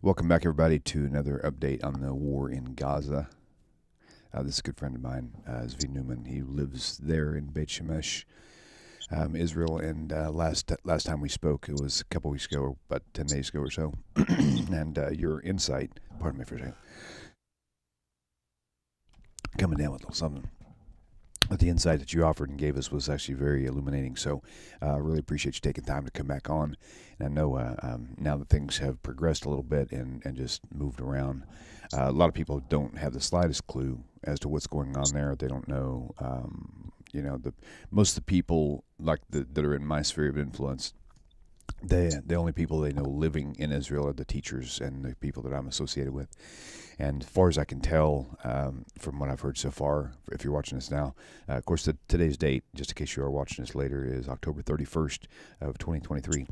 Welcome back, everybody, to another update on the war in Gaza. This is a good friend of mine, Zvi Newman. He lives there in Beit Shemesh, Israel. And last time we spoke, it was a couple weeks ago, about 10 days ago or so. And your insight, pardon me for a second, coming down with a little something. But the insight that you offered and gave us was actually very illuminating. So I really appreciate you taking time to come back on. And I know now that things have progressed a little bit and just moved around, a lot of people don't have the slightest clue as to what's going on there. They don't know, most of the people that are in my sphere of influence, the only people they know living in Israel are the teachers and the people that I'm associated with. And as far as I can tell, from what I've heard so far, if you're watching this now, of course, today's date, just in case you are watching this later, is October 31st of 2023.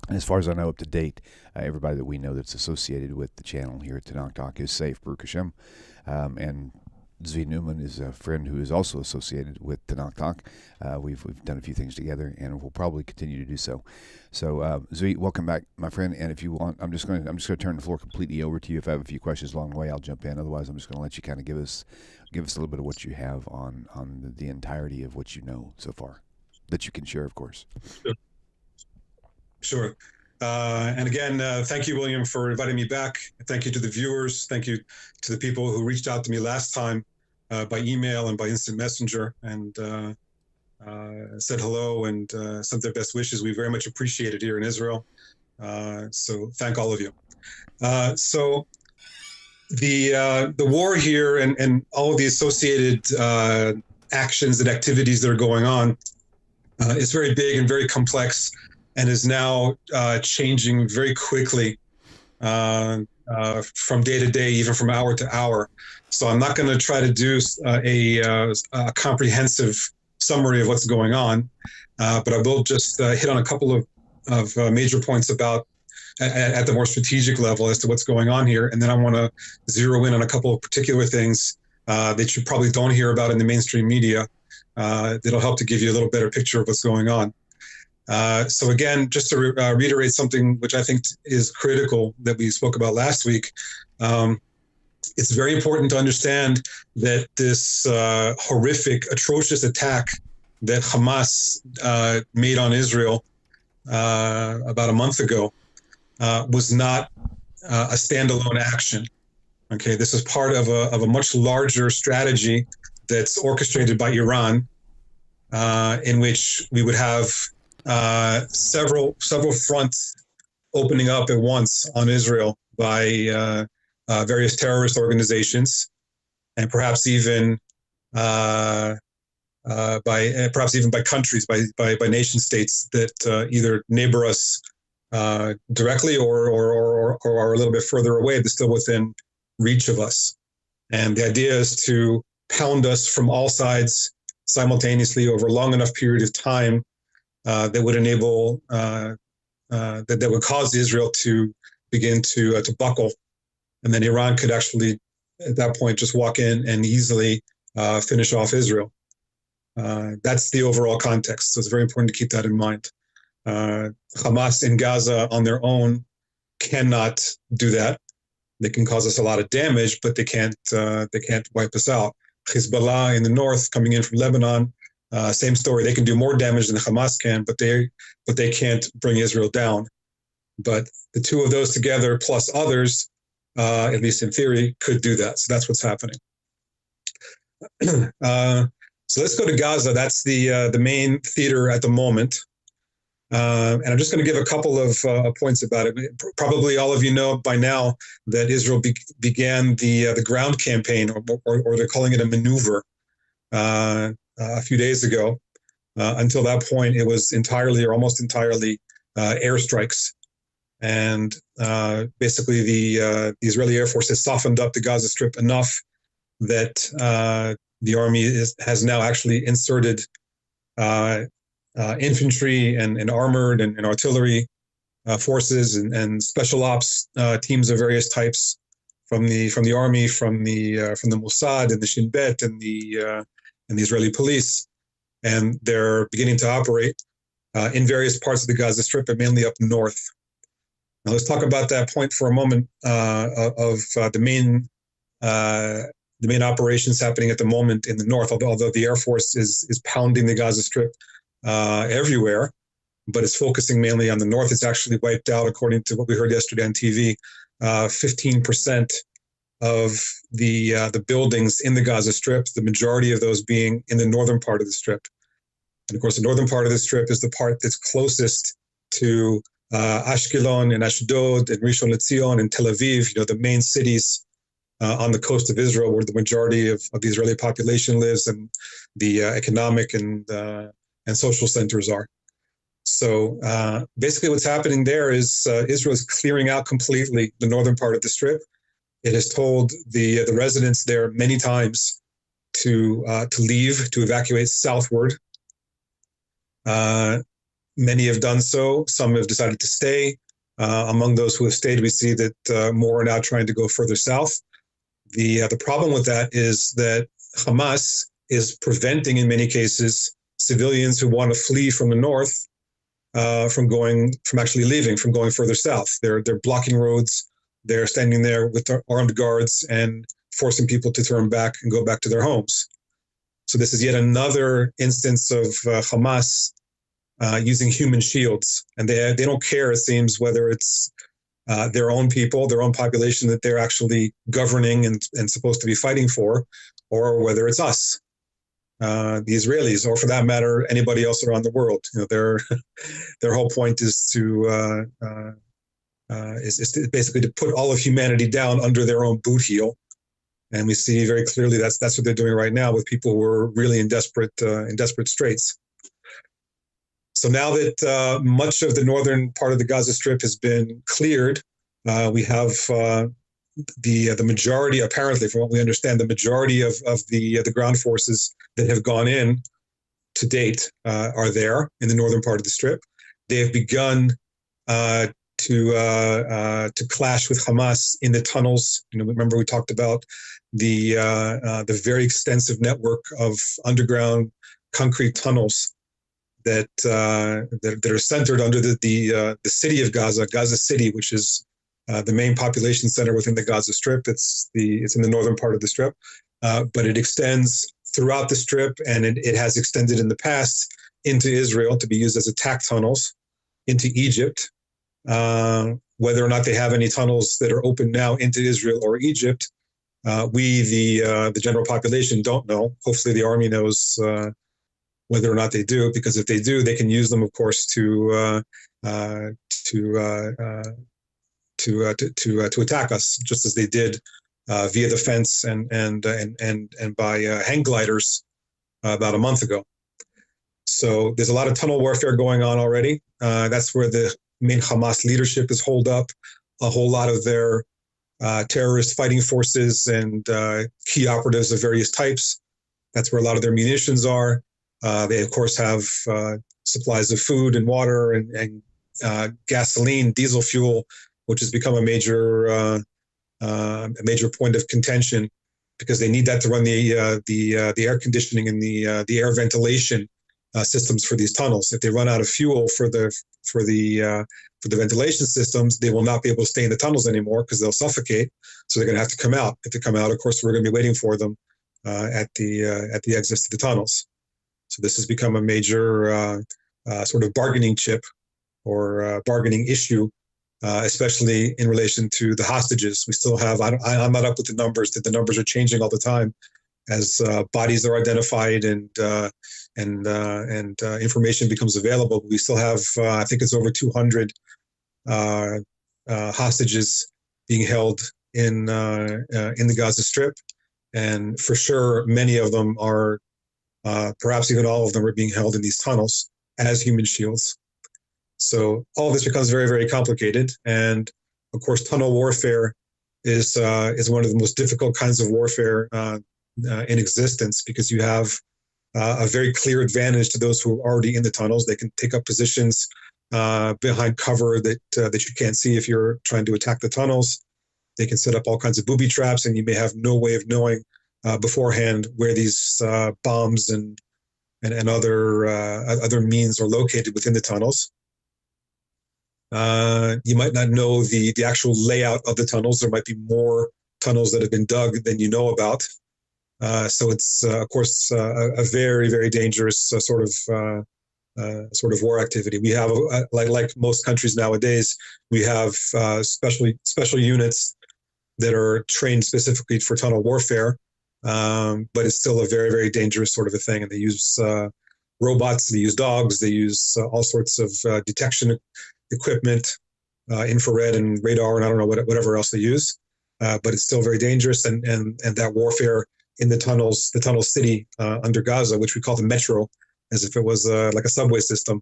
And as far as I know, up to date, everybody that we know that's associated with the channel here at TaNaCh is safe, Baruch Hashem. And Zvi Newman is a friend who is also associated with TaNaCh. We've done a few things together, and we'll probably continue to do so. So, Zvi, welcome back, my friend. And if you want, I'm just going to turn the floor completely over to you. If I have a few questions along the way, I'll jump in. Otherwise, I'm just going to let you kind of give us a little bit of what you have on the entirety of what you know so far, that you can share, of course. Sure. And again, thank you, William, for inviting me back. Thank you to the viewers. Thank you to the people who reached out to me last time by email and by instant messenger and said hello and sent their best wishes. We very much appreciate it here in Israel. So thank all of you. So the war here and all of the associated actions and activities that are going on is very big and very complex, and is now changing very quickly from day to day, even from hour to hour. So I'm not going to try to do a comprehensive summary of what's going on, but I will just hit on a couple of major points about at the more strategic level as to what's going on here. And then I want to zero in on a couple of particular things that you probably don't hear about in the mainstream media that'll help to give you a little better picture of what's going on. So again, just to reiterate something which I think is critical that we spoke about last week, it's very important to understand that this horrific, atrocious attack that Hamas made on Israel about a month ago was not a standalone action. Okay, this is part of a much larger strategy that's orchestrated by Iran, in which we would have several fronts opening up at once on Israel by various terrorist organizations, and perhaps even by countries, by nation states that either neighbor us directly or are a little bit further away, but still within reach of us. And the idea is to pound us from all sides simultaneously over a long enough period of time that would enable that would cause Israel to begin to buckle, and then Iran could actually, at that point, just walk in and easily finish off Israel. That's the overall context, so it's very important to keep that in mind. Hamas in Gaza on their own cannot do that. They can cause us a lot of damage, but they can't wipe us out. Hezbollah in the north, coming in from Lebanon, same story. They can do more damage than Hamas can, but they can't bring Israel down. But the two of those together, plus others, at least in theory, could do that. So that's what's happening. So let's go to Gaza. That's the main theater at the moment. And I'm just going to give a couple of points about it. Probably all of you know by now that Israel began the ground campaign, or they're calling it a maneuver, a few days ago. Until that point, it was entirely or almost entirely airstrikes. And basically the Israeli Air Force has softened up the Gaza Strip enough that the army has now actually inserted infantry and armored and artillery forces and special ops teams of various types from the army, from the Mossad and the Shin Bet and the Israeli police, and they're beginning to operate in various parts of the Gaza Strip, but mainly up north. Now let's talk about that point for a moment of the main operations happening at the moment in the north. Although the Air Force is pounding the Gaza Strip everywhere, but it's focusing mainly on the north. It's actually wiped out, according to what we heard yesterday on TV, 15% of the buildings in the Gaza Strip. The majority of those being in the northern part of the Strip. And of course, the northern part of the Strip is the part that's closest to Ashkelon and Ashdod and Rishon LeZion and Tel Aviv, the main cities on the coast of Israel, where the majority of the Israeli population lives and the economic and social centers are. So basically what's happening there is Israel is clearing out completely the northern part of the Strip. It has told the residents there many times to leave, to evacuate southward. Many have done so. Some have decided to stay. Among those who have stayed, we see that more are now trying to go further south. The problem with that is that Hamas is preventing, in many cases, civilians who want to flee from the north from actually leaving, from going further south. They're blocking roads. They're standing there with armed guards and forcing people to turn back and go back to their homes. So this is yet another instance of Hamas using human shields, and they don't care, it seems, whether it's their own people, their own population that they're actually governing and supposed to be fighting for, or whether it's us, the Israelis, or for that matter, anybody else around the world. Their whole point is to basically to put all of humanity down under their own boot heel. And we see very clearly that's what they're doing right now with people who are really in desperate straits. So now that much of the northern part of the Gaza Strip has been cleared, we have the majority, apparently, from what we understand, the majority of the ground forces that have gone in to date are there in the northern part of the Strip. They have begun to clash with Hamas in the tunnels. Remember we talked about the very extensive network of underground concrete tunnels that are centered under the city of Gaza, Gaza City, which is the main population center within the Gaza Strip. It's in the northern part of the Strip, but it extends throughout the Strip, and it has extended in the past into Israel to be used as attack tunnels into Egypt. Whether or not they have any tunnels that are open now into Israel or Egypt, we, the general population, don't know. Hopefully, the army knows whether or not they do, because if they do, they can use them, of course, to attack us, just as they did via the fence and by hang gliders about a month ago. So there's a lot of tunnel warfare going on already. That's where the main Hamas leadership is holed up. A whole lot of their terrorist fighting forces and key operatives of various types. That's where a lot of their munitions are. They, of course, have supplies of food and water and gasoline, diesel fuel, which has become a major point of contention, because they need that to run the air conditioning and the air ventilation systems for these tunnels. If they run out of fuel for the ventilation systems, they will not be able to stay in the tunnels anymore because they'll suffocate. So they're going to have to come out. If they come out, of course, we're going to be waiting for them at the exits to the tunnels. So this has become a major sort of bargaining chip or bargaining issue, especially in relation to the hostages. We still have, I'm not up with the numbers, that the numbers are changing all the time as bodies are identified and information becomes available. We still have, I think it's over 200 hostages being held in the Gaza Strip. And for sure, many of them are, perhaps even all of them are being held in these tunnels as human shields. So all this becomes very, very complicated. And of course, tunnel warfare is one of the most difficult kinds of warfare in existence, because you have a very clear advantage to those who are already in the tunnels. They can take up positions behind cover that you can't see if you're trying to attack the tunnels. They can set up all kinds of booby traps, and you may have no way of knowing beforehand where these bombs and other means are located within the tunnels. You might not know the actual layout of the tunnels. There might be more tunnels that have been dug than you know about. So it's, of course, a very, very dangerous sort of war activity. We have, like most countries nowadays, we have special units that are trained specifically for tunnel warfare, but it's still a very, very dangerous sort of a thing. And they use robots, they use dogs, they use all sorts of detection equipment, infrared and radar, and I don't know whatever else they use. But it's still very dangerous, and that warfare in the tunnel city under Gaza, which we call the metro, as if it was like a subway system,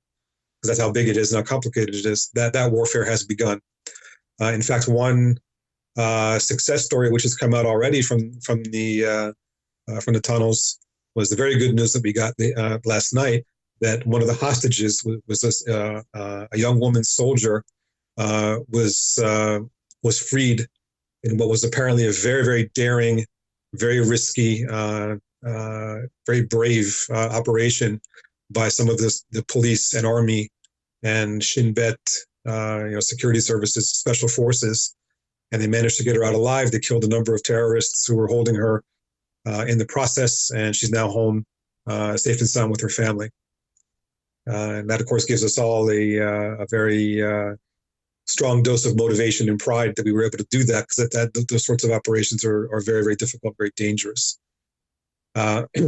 because that's how big it is and how complicated it is. That warfare has begun. In fact, one success story which has come out already from the tunnels was the very good news that we got last night, that one of the hostages was this, a young woman soldier was freed in what was apparently a very, very daring, very risky, very brave operation by some of the police and army and Shin Bet, security services, special forces, and they managed to get her out alive. They killed a number of terrorists who were holding her in the process, and she's now home, safe and sound with her family. And that, of course, gives us all a very strong dose of motivation and pride that we were able to do that, because those sorts of operations are very, very difficult, very dangerous. Perhaps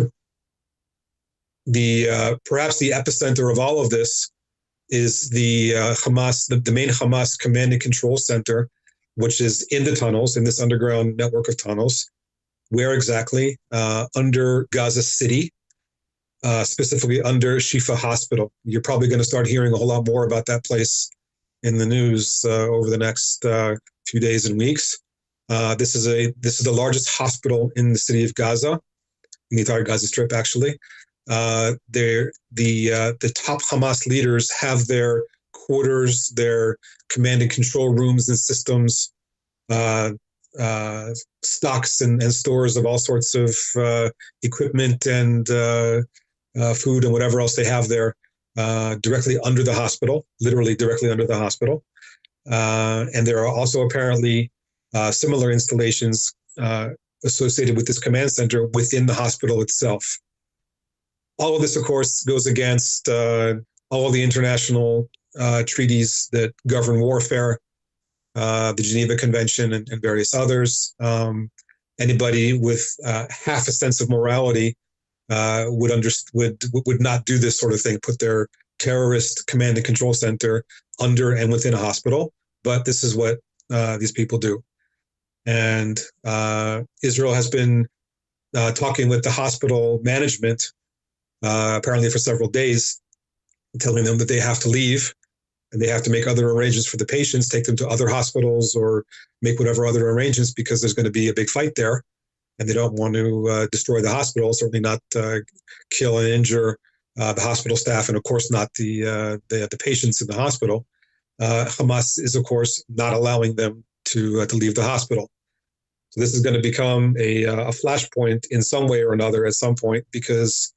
the epicenter of all of this is the Hamas, the main Hamas command and control center, which is in the tunnels, in this underground network of tunnels. Where exactly? Under Gaza City, specifically under Shifa Hospital. You're probably going to start hearing a whole lot more about that place in the news over the next few days and weeks. This is the largest hospital in the city of Gaza, in the entire Gaza Strip, actually. The top Hamas leaders have their quarters, their command and control rooms and systems, stocks and stores of all sorts of equipment and food and whatever else they have there, directly under the hospital, literally directly under the hospital. And there are also apparently similar installations associated with this command center within the hospital itself. All of this, of course, goes against all of the international treaties that govern warfare, the Geneva Convention and various others. Anybody with half a sense of morality would not do this sort of thing, put their terrorist command and control center under and within a hospital. But this is what these people do. And Israel has been talking with the hospital management, apparently for several days, telling them that they have to leave and they have to make other arrangements for the patients, take them to other hospitals or make whatever other arrangements, because there's going to be a big fight there. And they don't want to destroy the hospital, certainly not kill and injure the hospital staff, and of course not the patients in the hospital. Hamas is, of course, not allowing them to leave the hospital. So this is going to become a flashpoint in some way or another at some point, because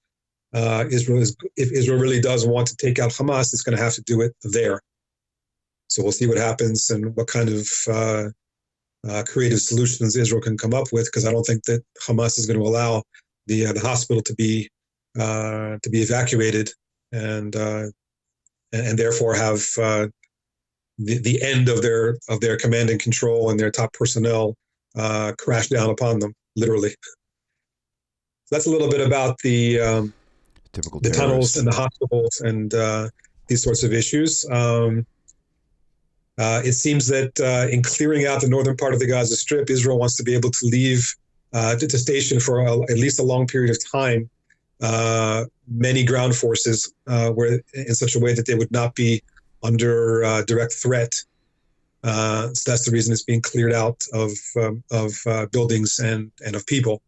if Israel really does want to take out Hamas, it's going to have to do it there. So we'll see what happens and what kind of creative solutions Israel can come up with, because I don't think that Hamas is going to allow the hospital to be evacuated and therefore have the end of their command and control and their top personnel crash down upon them, literally. So that's a little bit about the tunnels and the hospitals and these sorts of issues. It seems that in clearing out the northern part of the Gaza Strip, Israel wants to be able to leave to station for at least a long period of time many ground forces where in such a way that they would not be under direct threat. So that's the reason it's being cleared out of buildings and of people.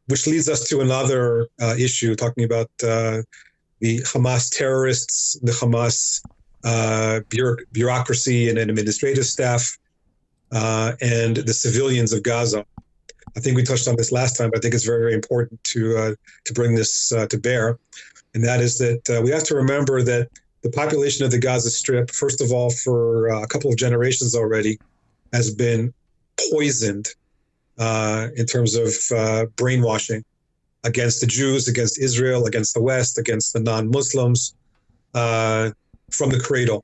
Which leads us to another issue, talking about the Hamas terrorists, the Hamas bureaucracy and administrative staff, and the civilians of Gaza. I think we touched on this last time, but I think it's very, very important to bring this to bear. And that is that we have to remember that the population of the Gaza Strip, first of all, for a couple of generations already, has been poisoned in terms of brainwashing against the Jews, against Israel, against the West, against the non-Muslims from the cradle.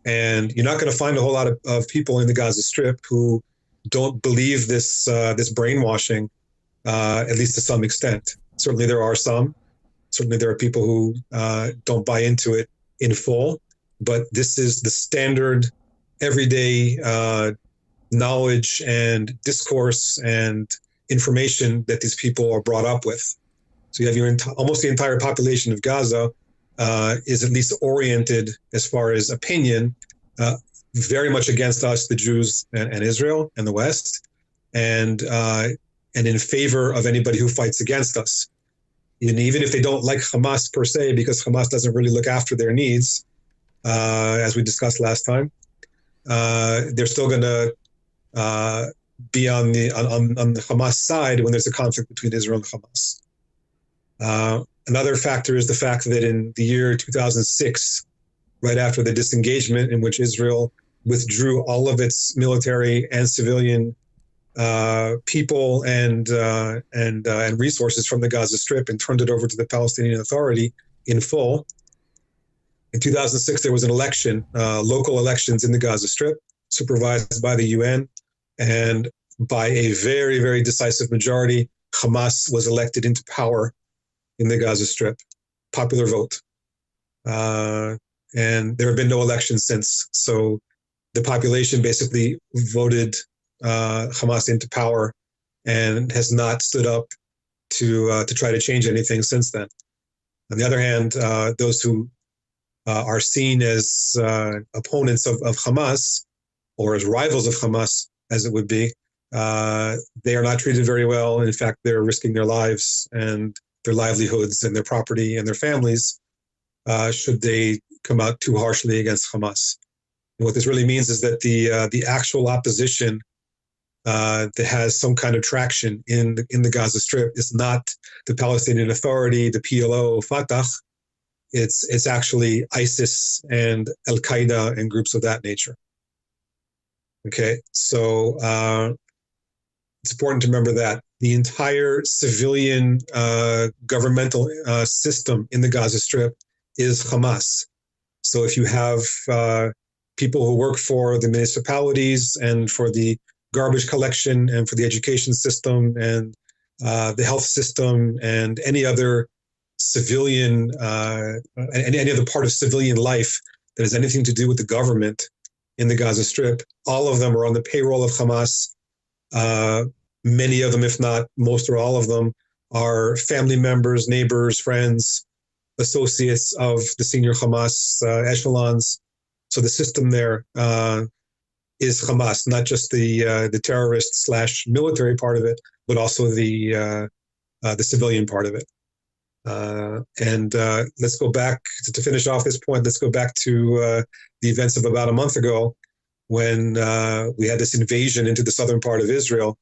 And you're not going to find a whole lot of people in the Gaza Strip who don't believe this brainwashing, at least to some extent. Certainly there are some. Certainly there are people who don't buy into it in full. But this is the standard everyday knowledge and discourse and information that these people are brought up with. So you have almost the entire population of Gaza is at least oriented as far as opinion, very much against us, the Jews and Israel and the West, and in favor of anybody who fights against us. And even if they don't like Hamas per se, because Hamas doesn't really look after their needs, as we discussed last time, they're still going to be on the Hamas side when there's a conflict between Israel and Hamas. Another factor is the fact that in the year 2006, right after the disengagement in which Israel withdrew all of its military and civilian people and resources from the Gaza Strip and turned it over to the Palestinian Authority in full. In 2006, there was an election, local elections in the Gaza Strip, supervised by the UN, and by a very, very decisive majority, Hamas was elected into power in the Gaza Strip, popular vote. And there have been no elections since. So the population basically voted Hamas into power and has not stood up to try to change anything since then. On the other hand, those who are seen as opponents of Hamas or as rivals of Hamas, as it would be, they are not treated very well. In fact, they're risking their lives and their livelihoods and their property and their families should they come out too harshly against Hamas. And what this really means is that the actual opposition that has some kind of traction in the Gaza Strip is not the Palestinian Authority, the PLO, Fatah. It's actually ISIS and Al Qaeda and groups of that nature. Okay, so it's important to remember that the entire civilian governmental system in the Gaza Strip is Hamas. So if you have people who work for the municipalities and for the garbage collection and for the education system and the health system and any other civilian, any other part of civilian life that has anything to do with the government in the Gaza Strip, all of them are on the payroll of Hamas. Many of them, if not most or all of them, are family members, neighbors, friends, associates of the senior Hamas echelons. So the system there is Hamas, not just the terrorist / military part of it, but also the civilian part of it. And let's go back to finish off this point. Let's go back to the events of about a month ago when we had this invasion into the southern part of Israel.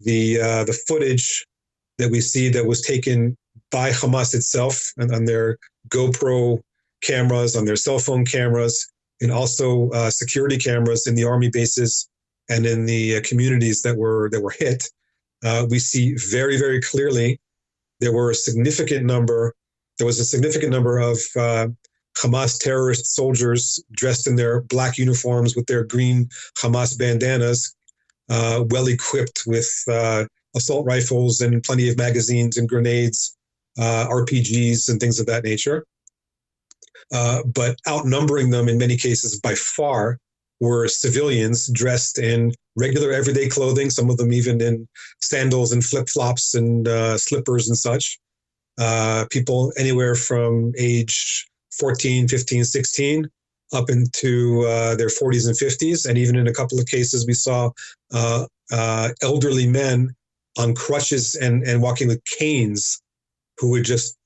The footage that we see that was taken by Hamas itself and on their GoPro cameras, on their cell phone cameras, and also security cameras in the army bases and in the communities that were hit. We see very, very clearly there was a significant number of Hamas terrorist soldiers dressed in their black uniforms with their green Hamas bandanas, well equipped with assault rifles and plenty of magazines and grenades, RPGs and things of that nature. But outnumbering them in many cases by far were civilians dressed in regular everyday clothing, some of them even in sandals and flip-flops and slippers and such. People anywhere from age 14, 15, 16 up into their 40s and 50s. And even in a couple of cases, we saw elderly men on crutches and walking with canes who would just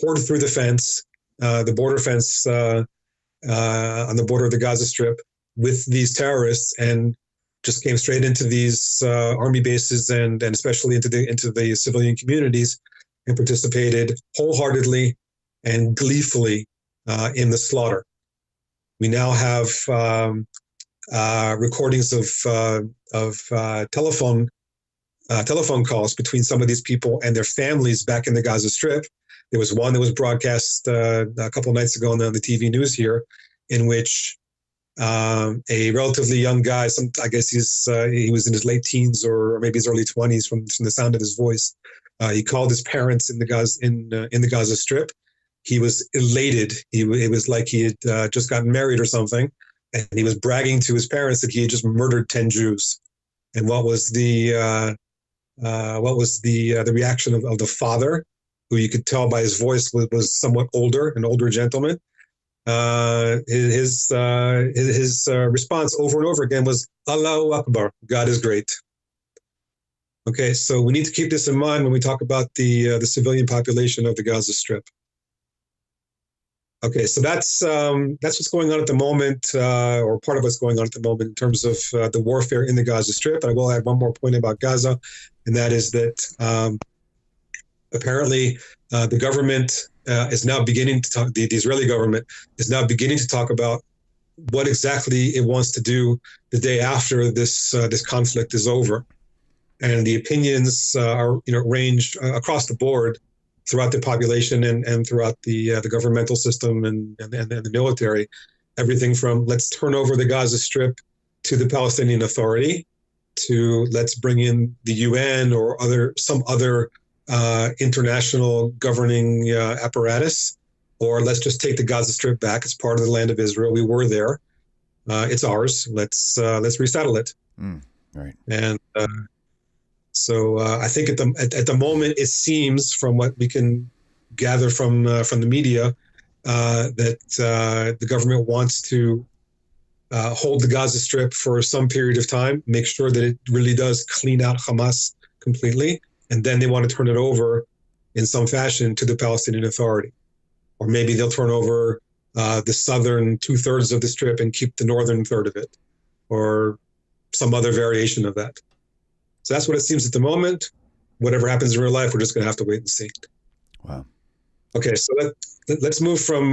pour through the fence, the border fence on the border of the Gaza Strip with these terrorists and just came straight into these army bases and especially into the civilian communities and participated wholeheartedly and gleefully in the slaughter. We now have recordings of telephone calls between some of these people and their families back in the Gaza Strip. There was one that was broadcast a couple of nights ago on the TV news here, in which a relatively young guy, I guess he was in his late teens or maybe his early 20s from the sound of his voice. He called his parents in the Gaza Strip. He was elated. It was like he had just gotten married or something, and he was bragging to his parents that he had just murdered 10 Jews. And what was the reaction of the father, who you could tell by his voice was somewhat older, an older gentleman? His response over and over again was Allahu Akbar, God is great. Okay, so we need to keep this in mind when we talk about the civilian population of the Gaza Strip. Okay, so that's what's going on at the moment, or part of what's going on at the moment in terms of the warfare in the Gaza Strip. And I will add one more point about Gaza, and that is that apparently the government is now beginning to talk. The Israeli government is now beginning to talk about what exactly it wants to do the day after this conflict is over, and the opinions are ranged across the board throughout the population and throughout the governmental system and the military. Everything from let's turn over the Gaza Strip to the Palestinian Authority, to let's bring in the UN or some other international governing apparatus, or let's just take the Gaza Strip back. It's part of the land of Israel. We were there. It's ours. Let's resettle it. Right. And so I think at the moment, it seems from what we can gather from the media that the government wants to hold the Gaza Strip for some period of time, make sure that it really does clean out Hamas completely, and then they want to turn it over in some fashion to the Palestinian Authority. Or maybe they'll turn over the southern 2/3 of the Strip and keep the northern third of it, or some other variation of that. So that's what it seems at the moment. Whatever happens in real life, we're just going to have to wait and see. Wow. Okay, so let's move from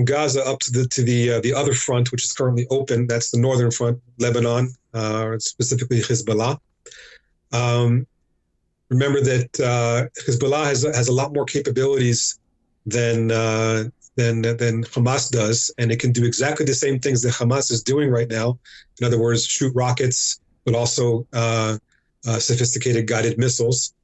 Gaza up to the other front, which is currently open. That's the northern front, Lebanon, specifically Hezbollah. Remember that Hezbollah has a lot more capabilities than Hamas does, and it can do exactly the same things that Hamas is doing right now. In other words, shoot rockets, but also sophisticated guided missiles.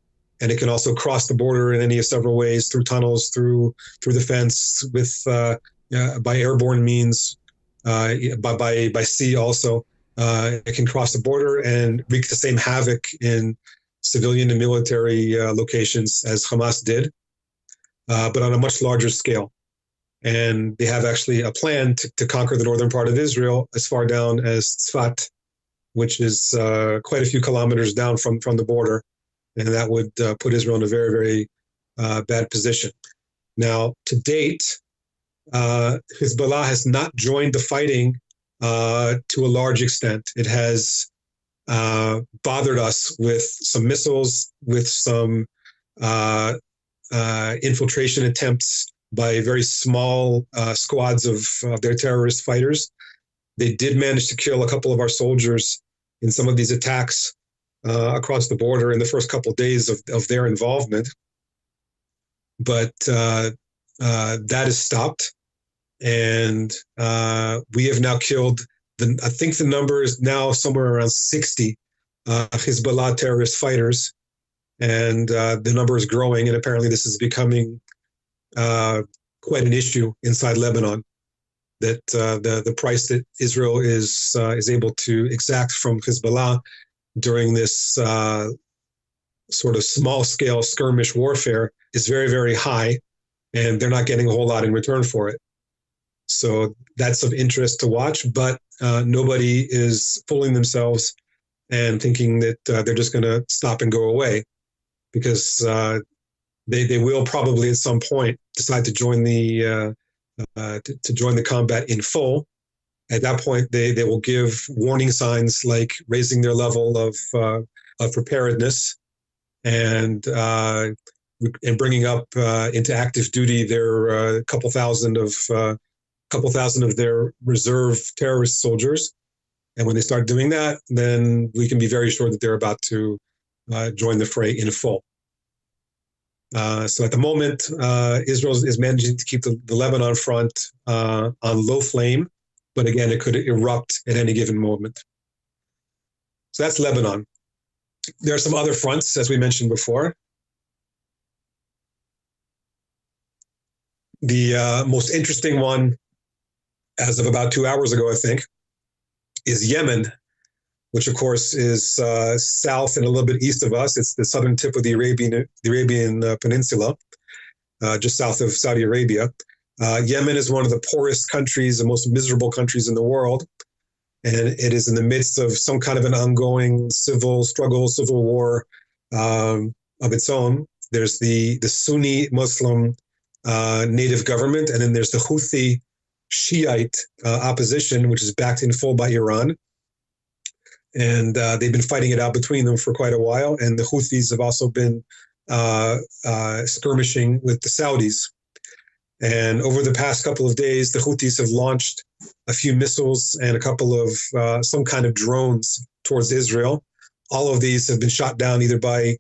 And it can also cross the border in any of several ways, through tunnels, through the fence, with by airborne means, by sea also. It can cross the border and wreak the same havoc in civilian and military locations as Hamas did, but on a much larger scale. And they have actually a plan to conquer the northern part of Israel as far down as Tzfat, which is quite a few kilometers down from the border. And that would put Israel in a very, very bad position. Now, to date, Hezbollah has not joined the fighting to a large extent. It has bothered us with some missiles, with some infiltration attempts by very small squads of their terrorist fighters. They did manage to kill a couple of our soldiers in some of these attacks across the border in the first couple of days of their involvement. But that has stopped. And we have now killed, I think the number is now somewhere around 60 Hezbollah terrorist fighters. And the number is growing. And apparently this is becoming quite an issue inside Lebanon, that the price that Israel is able to exact from Hezbollah during this sort of small-scale skirmish warfare is very, very high, and they're not getting a whole lot in return for it. So that's of interest to watch, but nobody is fooling themselves and thinking that they're just going to stop and go away, because they will probably at some point decide to join the combat in full. At that point, they will give warning signs like raising their level of preparedness and bringing up into active duty their couple thousand of couple thousand of their reserve terrorist soldiers. And when they start doing that, then we can be very sure that they're about to join the fray in full. So at the moment, Israel is managing to keep the Lebanon front on low flame, but again, it could erupt at any given moment. So that's Lebanon. There are some other fronts, as we mentioned before. The most interesting one, as of about 2 hours ago, I think, is Yemen, which of course is south and a little bit east of us. It's the southern tip of the Arabian Peninsula, just south of Saudi Arabia. Yemen is one of the poorest countries, the most miserable countries in the world. And it is in the midst of some kind of an ongoing civil struggle, civil war of its own. There's the Sunni Muslim native government, and then there's the Houthi Shiite opposition, which is backed in full by Iran. And they've been fighting it out between them for quite a while. And the Houthis have also been skirmishing with the Saudis. And over the past couple of days, the Houthis have launched a few missiles and a couple of some kind of drones towards Israel. All of these have been shot down either by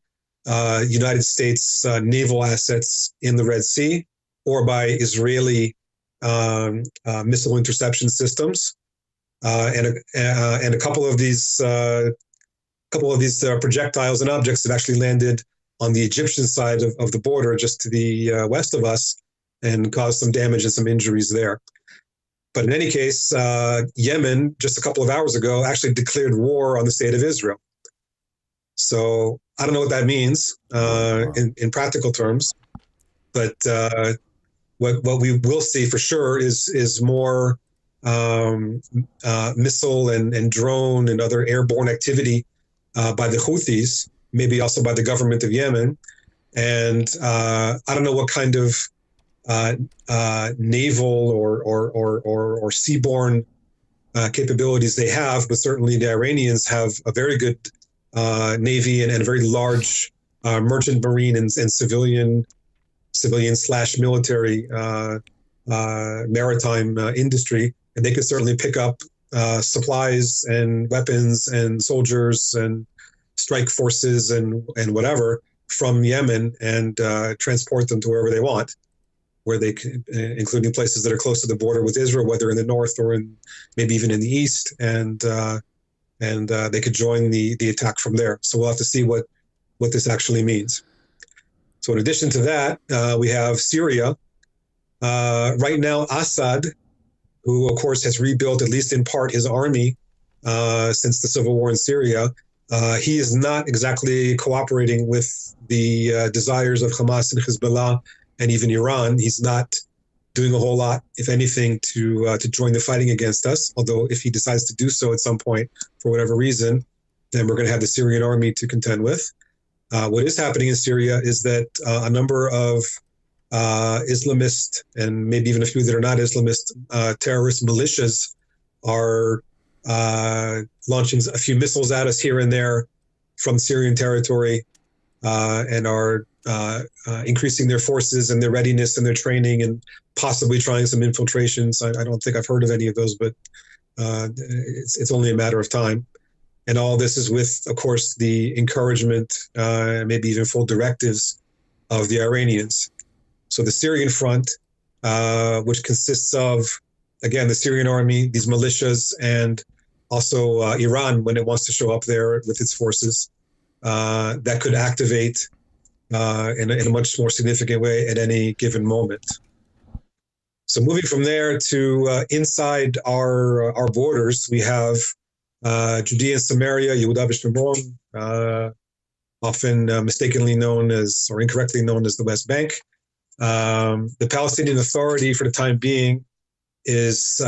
United States naval assets in the Red Sea or by Israeli missile interception systems. And a couple of these projectiles and objects have actually landed on the Egyptian side of the border, just to the west of us, and caused some damage and some injuries there. But in any case, Yemen, just a couple of hours ago, actually declared war on the state of Israel. So I don't know what that means in practical terms, but what we will see for sure is more missile and drone and other airborne activity by the Houthis, maybe also by the government of Yemen. And I don't know what kind of naval or seaborne capabilities they have, but certainly the Iranians have a very good navy and a very large merchant marine and civilian/military maritime industry, and they could certainly pick up supplies and weapons and soldiers and strike forces and whatever from Yemen and transport them to wherever they want, where they can, including places that are close to the border with Israel, whether in the north or in maybe even in the east, and they could join the attack from there. So we'll have to see what this actually means. So in addition to that, we have Syria. Right now, Assad, who of course has rebuilt at least in part his army since the civil war in Syria, he is not exactly cooperating with the desires of Hamas and Hezbollah and even Iran. He's not doing a whole lot, if anything, to join the fighting against us. Although if he decides to do so at some point, for whatever reason, then we're going to have the Syrian army to contend with. What is happening in Syria is that a number of Islamist and maybe even a few that are not Islamist terrorist militias are launching a few missiles at us here and there from Syrian territory and are increasing their forces and their readiness and their training and possibly trying some infiltrations. I don't think I've heard of any of those, but it's only a matter of time. And all this is with, of course, the encouragement, maybe even full directives of the Iranians. So the Syrian front, which consists of, again, the Syrian army, these militias, and also Iran, when it wants to show up there with its forces, that could activate in a much more significant way at any given moment. So moving from there to inside our borders, we have Judea and Samaria, Yehuda v'Shomron, often mistakenly known as, or incorrectly known as, the West Bank. The Palestinian Authority, for the time being, is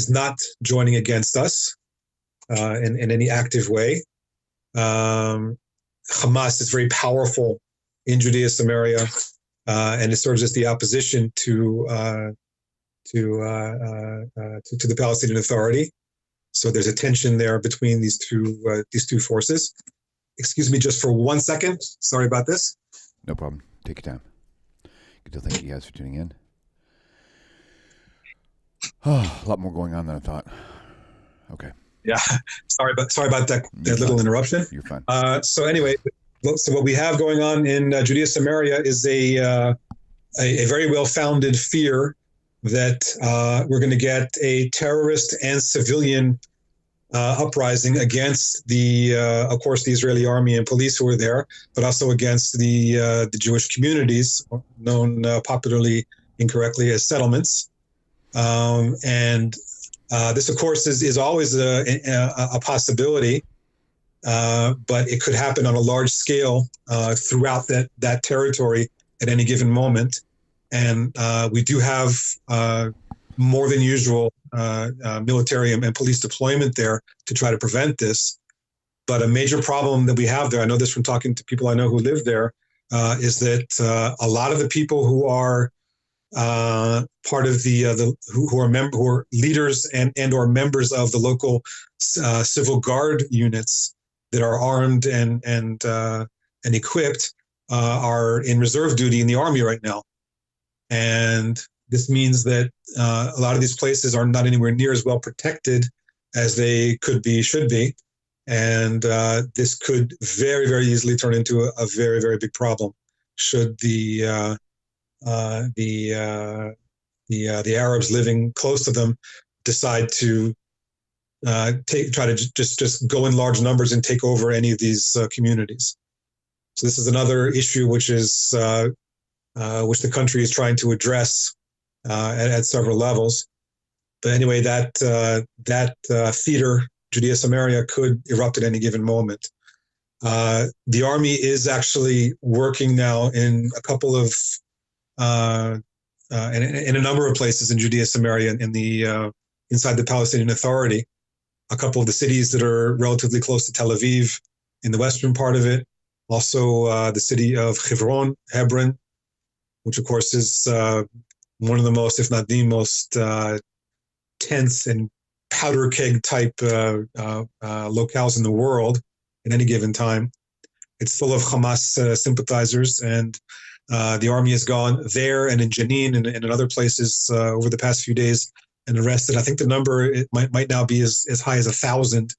not joining against us in any active way. Hamas is very powerful in Judea, Samaria, and it serves as the opposition to the Palestinian Authority. So there's a tension there between these two forces. Excuse me just for 1 second. Sorry about this. No problem. Take your time. Good to thank you guys for tuning in. Oh, a lot more going on than I thought. Okay. Yeah, sorry about that, You're little fine. interruption. You're fine. So anyway, so what we have going on in Judea Samaria is a very well-founded fear that we're going to get a terrorist and civilian uprising against of course, the Israeli army and police who are there, but also against the Jewish communities, known popularly incorrectly as settlements. And this, of course, is always a possibility, but it could happen on a large scale throughout that territory at any given moment. And we do have more than usual military and police deployment there to try to prevent this. But a major problem that we have there, I know this from talking to people I know who live there, is that a lot of the people who are part of who are leaders and or members of the local civil guard units that are armed and equipped are in reserve duty in the army right now. And this means that a lot of these places are not anywhere near as well protected as they should be. And this could very, very easily turn into a very, very big problem should the Arabs living close to them decide to try to just go in large numbers and take over any of these communities. So this is another issue which the country is trying to address at several levels. But anyway, that theater, Judea Samaria, could erupt at any given moment. The army is actually working now in a couple of in a number of places in Judea Samaria in the inside the Palestinian Authority. A couple of the cities that are relatively close to Tel Aviv in the western part of it. Also, the city of Hebron, which of course is one of the most, if not the most, tense and powder keg type locales in the world at any given time. It's full of Hamas sympathizers, and the army has gone there and in Jenin and in other places over the past few days and arrested. I think the number it might now be as high as 1,000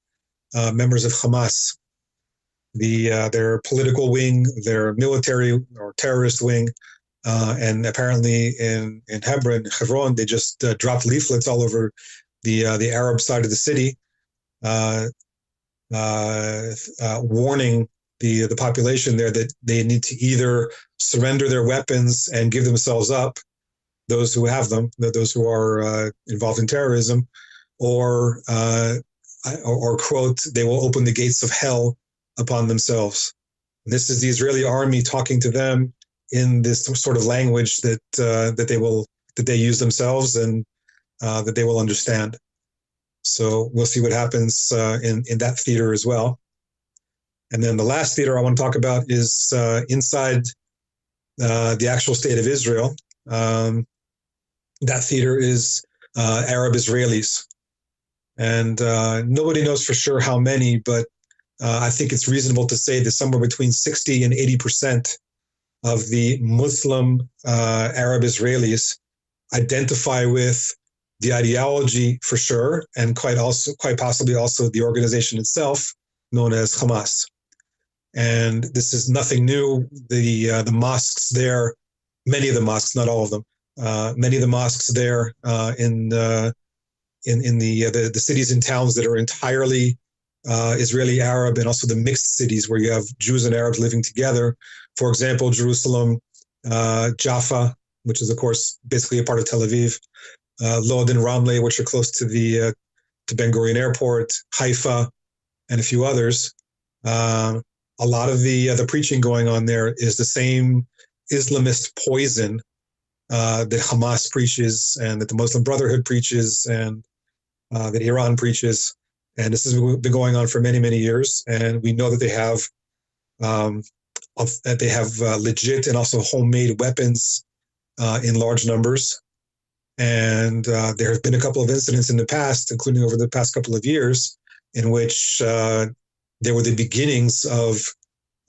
members of Hamas. Their political wing, their military or terrorist wing, and apparently in Hebron, they just dropped leaflets all over the Arab side of the city, warning the population there that they need to either surrender their weapons and give themselves up, those who have them, those who are involved in terrorism, or quote, they will open the gates of hell upon themselves. And this is the Israeli army talking to them in this sort of language that they use themselves and that they will understand. So we'll see what happens in that theater as well. And then the last theater I want to talk about is inside the actual state of Israel. That theater is Arab Israelis. And nobody knows for sure how many, but I think it's reasonable to say that somewhere between 60 and 80% of the Muslim Arab Israelis identify with the ideology for sure, and quite possibly also the organization itself, known as Hamas. And this is nothing new. The mosques there, many of the mosques, not all of them, many of the mosques there in the cities and towns that are entirely Israeli Arab, and also the mixed cities where you have Jews and Arabs living together. For example, Jerusalem, Jaffa, which is of course basically a part of Tel Aviv, Lod and Ramle, which are close to to Ben Gurion Airport, Haifa, and a few others. A lot of the preaching going on there is the same Islamist poison that Hamas preaches, and that the Muslim Brotherhood preaches, and that Iran preaches. And this has been going on for many, many years. And we know that they have legit and also homemade weapons in large numbers. And there have been a couple of incidents in the past, including over the past couple of years, in which there were the beginnings of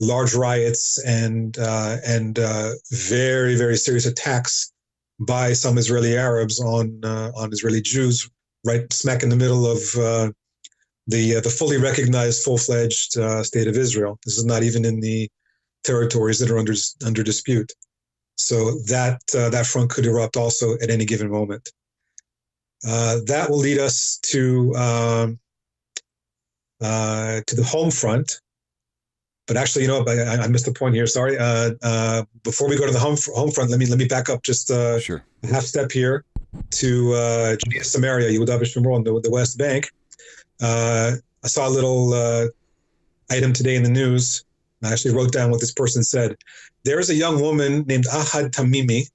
large riots and very, very serious attacks by some Israeli Arabs on Israeli Jews, right smack in the middle of the fully recognized, full-fledged state of Israel. This is not even in the territories that are under dispute. So that front could erupt also at any given moment. That will lead us to the home front. But actually, I missed the point here. Sorry. Before we go to the home front, let me back up just Sure. a half step here to Judea, Samaria, Yehuda v'Shomron, the West Bank. I saw a little item today in the news. I actually wrote down what this person said. There is a young woman named Ahad Tamimi.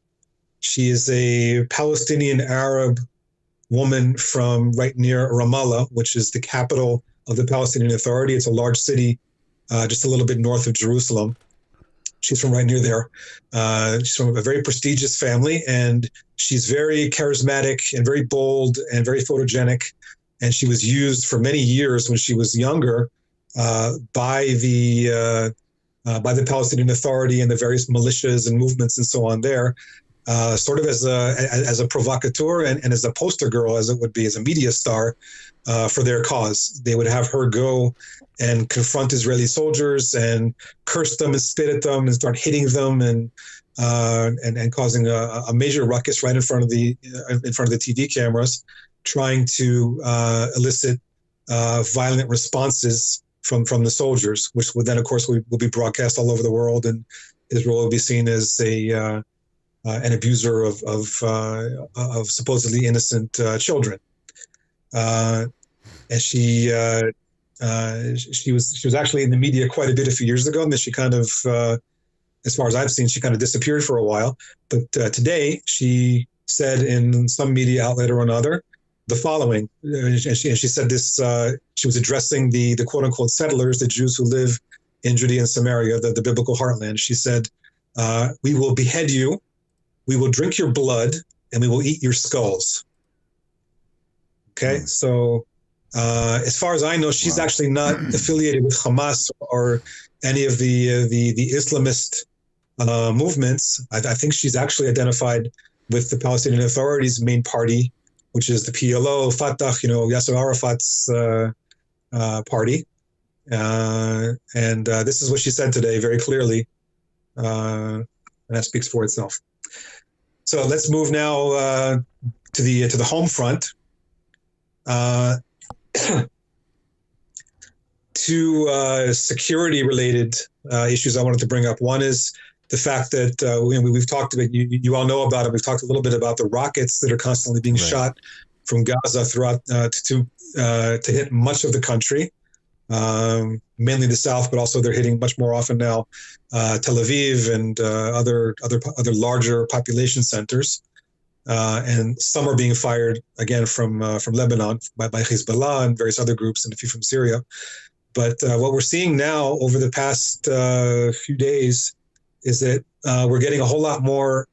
She is a Palestinian Arab woman from right near Ramallah, which is the capital of the Palestinian Authority. It's a large city just a little bit north of Jerusalem. She's from right near there. She's from a very prestigious family, and she's very charismatic and very bold and very photogenic. And she was used for many years when she was younger by the Palestinian Authority and the various militias and movements and so on there, sort of as a provocateur and as a poster girl, as it would be, as a media star for their cause. They would have her go and confront Israeli soldiers and curse them and spit at them and start hitting them and causing a major ruckus right in front of the TV cameras, trying to elicit violent responses from the soldiers, which would then, of course, will be broadcast all over the world, and Israel will be seen as an abuser of supposedly innocent children. And she was actually in the media quite a bit a few years ago, and then she kind of, as far as I've seen, she kind of disappeared for a while. But today she said in some media outlet or another the following, and she said this. She was addressing the quote unquote settlers, the Jews who live in Judea and Samaria, the biblical heartland. She said, "We will behead you, we will drink your blood, and we will eat your skulls." Okay, so as far as I know, she's actually not affiliated with Hamas or any of the Islamist movements. I think she's actually identified with the Palestinian Authority's main party, which is the PLO, Fatah, Yasser Arafat's party. And this is what she said today very clearly, and that speaks for itself. So let's move now to the home front. Two security-related issues I wanted to bring up. One is the fact that we've talked about, you all know about it. We've talked a little bit about the rockets that are constantly being shot from Gaza throughout to hit much of the country, mainly the south, but also they're hitting much more often now Tel Aviv and other larger population centers. And some are being fired again from Lebanon by Hezbollah and various other groups, and a few from Syria. But what we're seeing now over the past few days is that we're getting a whole lot more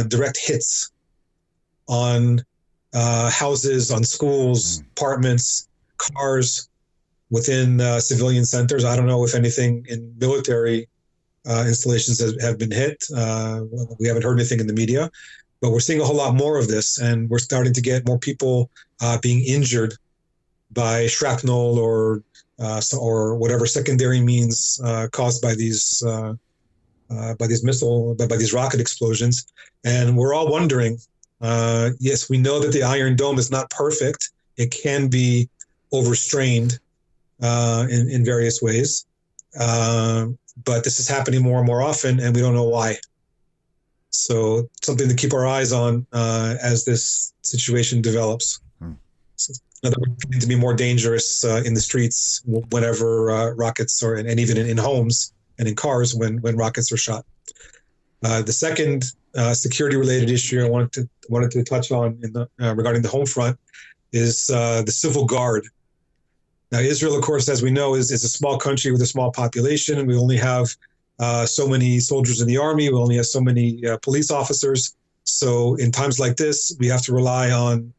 direct hits on houses, on schools, apartments, cars within civilian centers. I don't know if anything in military installations have been hit. We haven't heard anything in the media. But we're seeing a whole lot more of this, and we're starting to get more people being injured by shrapnel or whatever secondary means caused by these rocket explosions. And we're all wondering. Yes, we know that the Iron Dome is not perfect; it can be overstrained in various ways. But this is happening more and more often, and we don't know why. So something to keep our eyes on as this situation develops. So, in other words, it's going to be more dangerous in the streets whenever rockets are, and even in homes and in cars when rockets are shot. The second security-related issue I wanted to touch on regarding the home front is the civil guard. Now, Israel, of course, as we know, is a small country with a small population, and we only have so many soldiers in the army. We only have so many police officers. So in times like this, we have to rely on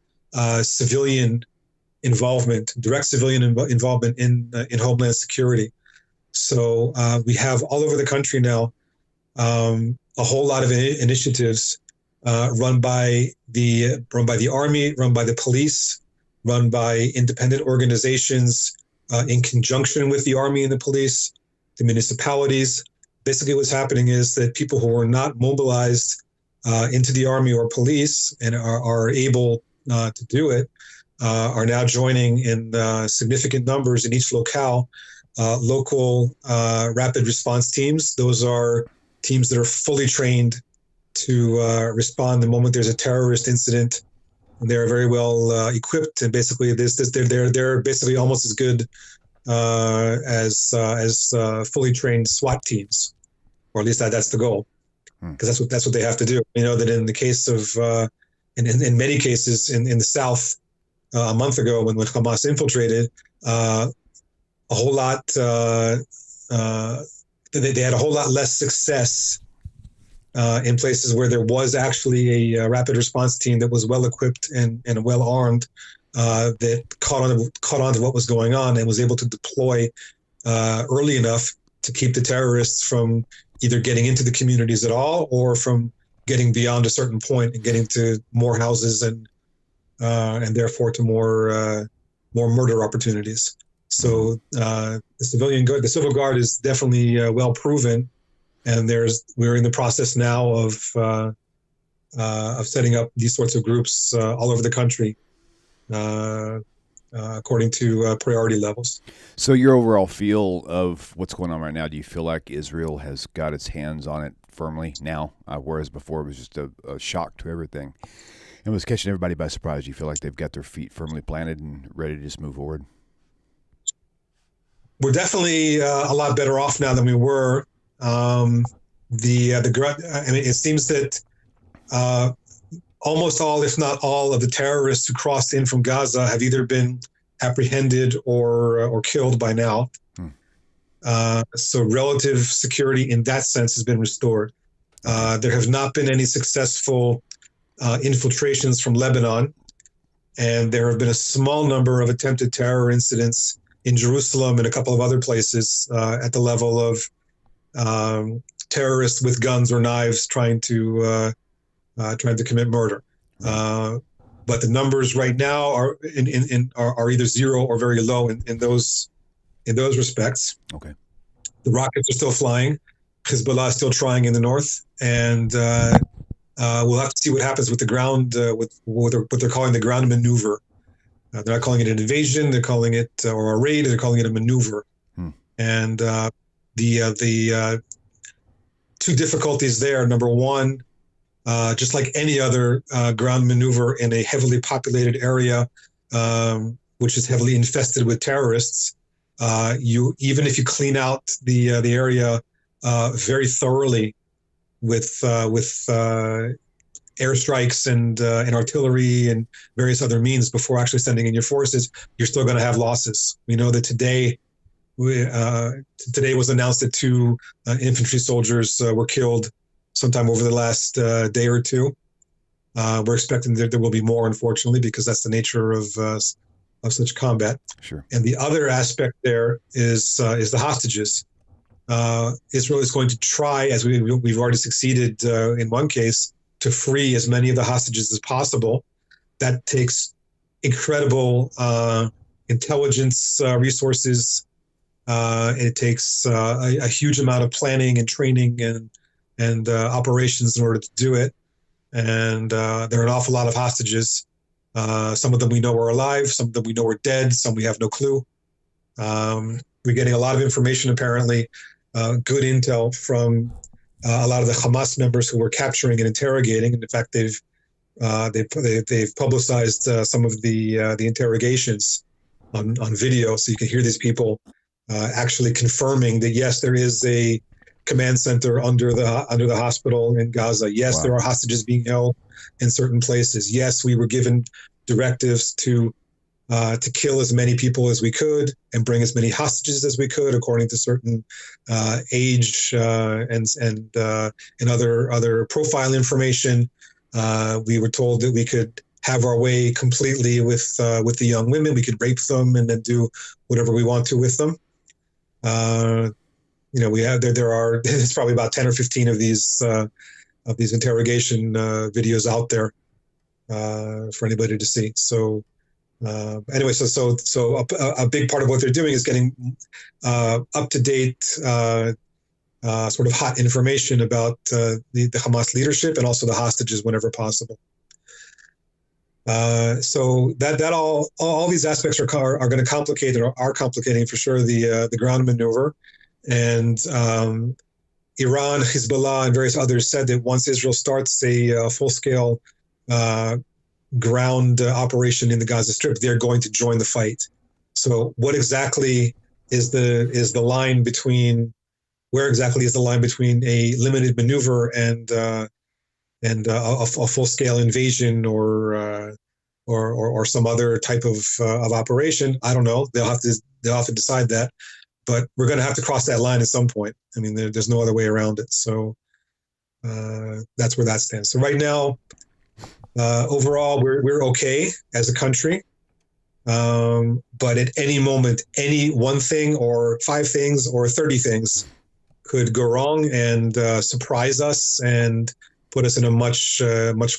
civilian involvement, direct civilian involvement in homeland security. So we have all over the country now a whole lot of initiatives run by the army, run by the police, run by independent organizations in conjunction with the army and the police, the municipalities. Basically, what's happening is that people who are not mobilized into the army or police and are able to do it are now joining in significant numbers in each locale. Local rapid response teams. Those are teams that are fully trained to respond the moment there's a terrorist incident. And they're very well equipped, and basically they're basically almost as good as fully trained SWAT teams, or at least that's the goal, because that's what they have to do. You know that in the case of in many cases in the South a month ago when Hamas infiltrated, a whole lot they had a whole lot less success in places where there was actually a rapid response team that was well equipped and well armed, that caught on to what was going on and was able to deploy early enough to keep the terrorists from either getting into the communities at all or from getting beyond a certain point and getting to more houses and therefore to more murder opportunities. So the civil guard is definitely well proven. And we're in the process now of setting up these sorts of groups all over the country, according to priority levels. So your overall feel of what's going on right now, do you feel like Israel has got its hands on it firmly now, whereas before it was just a shock to everything and was catching everybody by surprise? Do you feel like they've got their feet firmly planted and ready to just move forward? We're definitely a lot better off now than we were. It seems that almost all, if not all, of the terrorists who crossed in from Gaza have either been apprehended or killed by now. So relative security in that sense has been restored. There have not been any successful infiltrations from Lebanon, and there have been a small number of attempted terror incidents in Jerusalem and a couple of other places at the level of terrorists with guns or knives trying to commit murder. But the numbers right now are either zero or very low in those respects. Okay. The rockets are still flying. Hezbollah is still trying in the north, and we'll have to see what happens with the ground, with what they're calling the ground maneuver. They're not calling it an invasion; they're calling it or a raid. They're calling it a maneuver. And the two difficulties there. Number one, just like any other ground maneuver in a heavily populated area, which is heavily infested with terrorists, even if you clean out the area very thoroughly with airstrikes and artillery and various other means before actually sending in your forces, you're still going to have losses. We know that today was announced that 2 infantry soldiers were killed sometime over the last day or two. We're expecting that there will be more, unfortunately, because that's the nature of such combat. Sure. And the other aspect there is the hostages. Israel is going to try, as we've already succeeded in one case, to free as many of the hostages as possible. That takes incredible intelligence resources. It takes a huge amount of planning and training and operations in order to do it. And there are an awful lot of hostages. Some of them we know are alive, some of them we know are dead, some we have no clue. We're getting a lot of information, apparently, good intel from a lot of the Hamas members who were capturing and interrogating. And in fact, they've publicized some of the interrogations on video, so you can hear these people actually confirming that yes, there is a command center under the hospital in Gaza. Yes, wow. There are hostages being held in certain places. Yes, we were given directives to kill as many people as we could and bring as many hostages as we could, according to certain age and other profile information. We were told that we could have our way completely with the young women. We could rape them and then do whatever we want to with them. We have there's probably about 10 or 15 of these these interrogation videos out there for anybody to see. So anyway, so a big part of what they're doing is getting up to date, sort of hot information about the Hamas leadership and also the hostages whenever possible. So that all these aspects are going to complicate, or are complicating for sure, the ground maneuver. And Iran, Hezbollah, and various others said that once Israel starts a full-scale ground operation in the Gaza Strip, they're going to join the fight. So what exactly is the line between, where exactly is the line between a limited maneuver and a full-scale invasion or some other type of operation? I don't know. They'll have to decide that, but we're going to have to cross that line at some point. I mean, there's no other way around it. So that's where that stands. So right now, overall, we're okay as a country, but at any moment, any one thing or 5 things or 30 things could go wrong and surprise us and put us in a much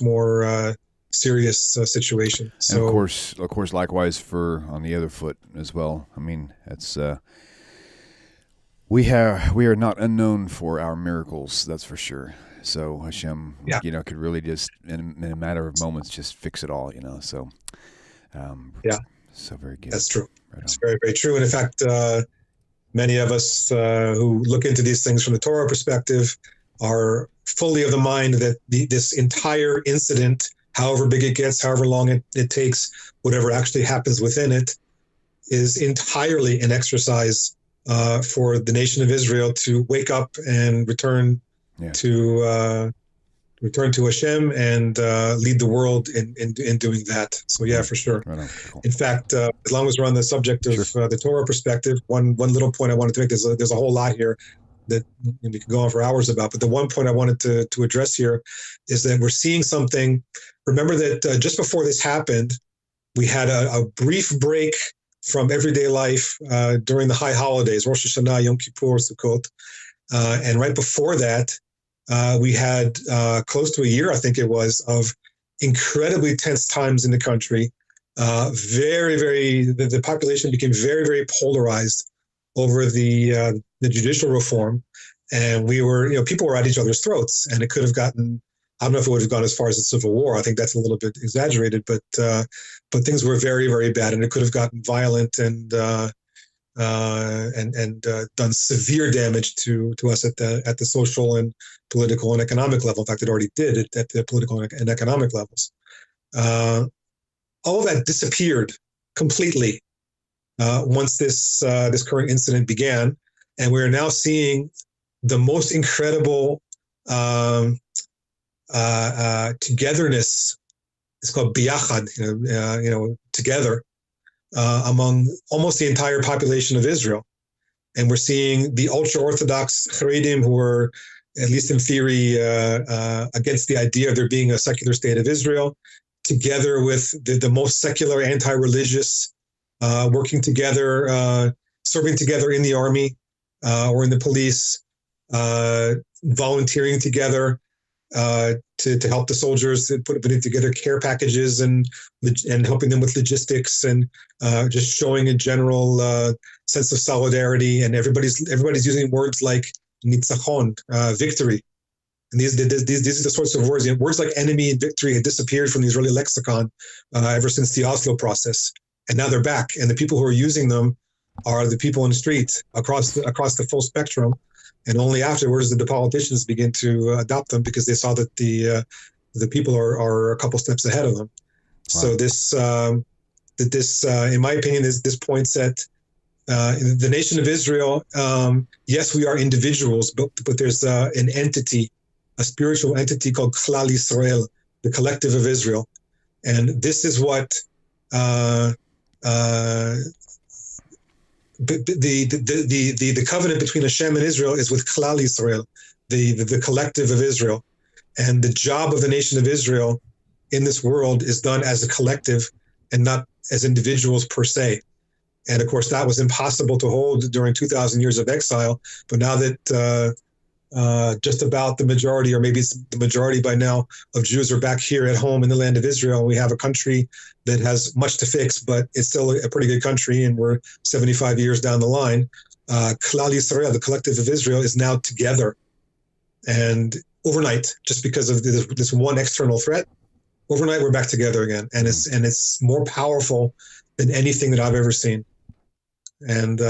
more serious situation. So, and of course, likewise for on the other foot as well. I mean, it's we are not unknown for our miracles, that's for sure. So Hashem, could really just in a matter of moments just fix it all, So, so very good. That's true. Right. That's very, very true. And in fact, many of us who look into these things from the Torah perspective are fully of the mind that this entire incident, however big it gets, however long it takes, whatever actually happens within it, is entirely an exercise for the nation of Israel to wake up and return to Hashem and lead the world in doing that. So for sure. Right on. Cool. In fact, as long as we're on the subject of the Torah perspective, one little point I wanted to make, there's a whole lot here that we could go on for hours about, but the one point I wanted to address here is that we're seeing something. Remember that just before this happened, we had a brief break from everyday life during the high holidays, Rosh Hashanah, Yom Kippur, Sukkot. And right before that, we had close to a year, I think it was, of incredibly tense times in the country. The population became very, very polarized over the judicial reform. And we were, people were at each other's throats, and it could have gotten, I don't know if it would have gone as far as the Civil War. I think that's a little bit exaggerated, but things were very, very bad, and it could have gotten violent and done severe damage to us at the social and political and economic level. In fact, it already did at the political and economic levels. All of that disappeared completely once this current incident began, and we are now seeing the most incredible togetherness. It's called biyachad, together. Among almost the entire population of Israel. And we're seeing the ultra-Orthodox Haredim, who are, at least in theory, against the idea of there being a secular state of Israel, together with the most secular anti-religious, working together, serving together in the army or in the police, volunteering together, to help the soldiers, putting together care packages and helping them with logistics and just showing a general sense of solidarity. And everybody's using words like nitzachon, victory. And these are the sorts of words. Words like enemy and victory had disappeared from the Israeli lexicon ever since the Oslo process, and now they're back. And the people who are using them are the people in the street across the full spectrum. And only afterwards did the politicians begin to adopt them, because they saw that the people are a couple steps ahead of them. Wow. So this, in my opinion, this points at the nation of Israel. Yes, we are individuals, but there's an entity, a spiritual entity called Klal Yisrael, the collective of Israel, and this is what. The covenant between Hashem and Israel is with Klal Yisrael, the collective of Israel. And the job of the nation of Israel in this world is done as a collective and not as individuals per se. And of course, that was impossible to hold during 2,000 years of exile. But now that just about the majority, or maybe it's the majority by now, of Jews are back here at home in the land of Israel. We have a country that has much to fix, but it's still a pretty good country, and we're 75 years down the line. Klal Yisrael, the collective of Israel, is now together. And overnight, just because of this one external threat, overnight we're back together again. And it's more powerful than anything that I've ever seen. And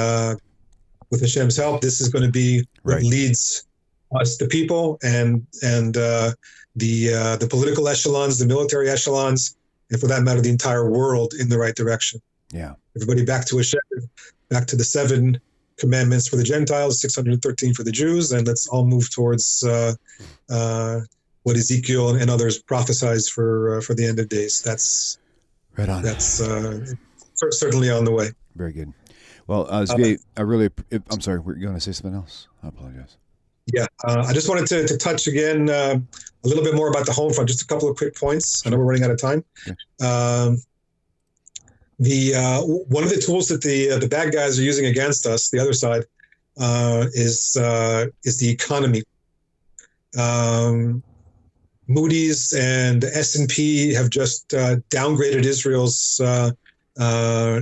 with Hashem's help, this is going to be what leads us, the people, and the political echelons, the military echelons, and for that matter, the entire world in the right direction. Yeah. Everybody back to Hashem, back to the 7 commandments for the Gentiles, 613 for the Jews, and let's all move towards what Ezekiel and others prophesied for the end of days. That's right on. That's certainly on the way. Very good. Well, Zvi, I'm sorry, were you going to say something else? I apologize. Yeah, I just wanted to touch again a little bit more about the home front. Just a couple of quick points. I know we're running out of time. Okay. One of the tools that the bad guys are using against us, the other side, is the economy. Moody's and S&P have just downgraded Israel's